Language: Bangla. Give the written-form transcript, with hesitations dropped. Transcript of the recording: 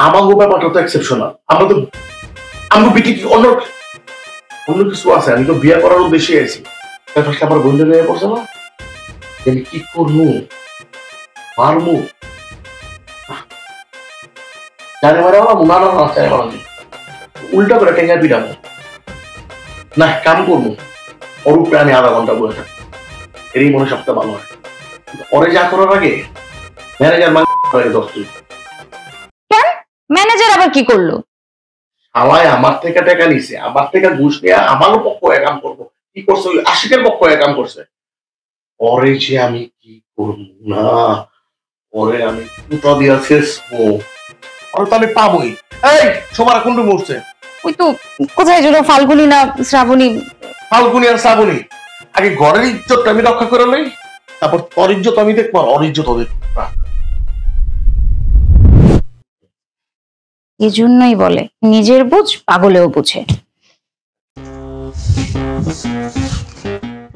আমাগো ব্যাপারটা তো এক্সেপশনাল। আমরা তো আমগো বিটি কি অন্য অন্য কিছু আছে। আমি তো বিয়ে করার উদ্দেশ্যে আছি। তারপর আমার বন্ধু নিয়ে পড়ছে না, আমি কি করবো, মারমু, জানে মারা না না না চাই মারা উল্টা করে টেঙ্গা পিটাবো না, কাম করবো ওর উপরে আমি আধা ঘন্টা বসে থাকবো, এরই মনে সবটা ভালো হয়। ওরে যা করার আগে ম্যানেজার মানে 10 দিন। কেন ম্যানেজার আবার কি করলো? শালায় আমার থেকে টাকা নিছে, আমার থেকে ঘুষ নিয়ে আমারও পক্ষ হয়ে কাম করবো। কি করছে ওই আশিকের পক্ষ হয়ে কাম করছে। পরে যে আমি কি করবো না, পরে আমি কুতা দিয়া শেষবো, পরে তো আমি পাবোই। এই সবার কোনটা মরছে? ওই তো কোথায় যেন ফাল্গুনি না শ্রাবণী। ফাল্গুনি আর শ্রাবণী। আগে ঘরের ইজ্জতটা আমি রক্ষা করে লই, তারপর তোর ইজ্জত আমি দেখবো আর ওর ইজ্জত দেখবো। এজন্যই বলে নিজের বুঝ পাগলেও বুঝে।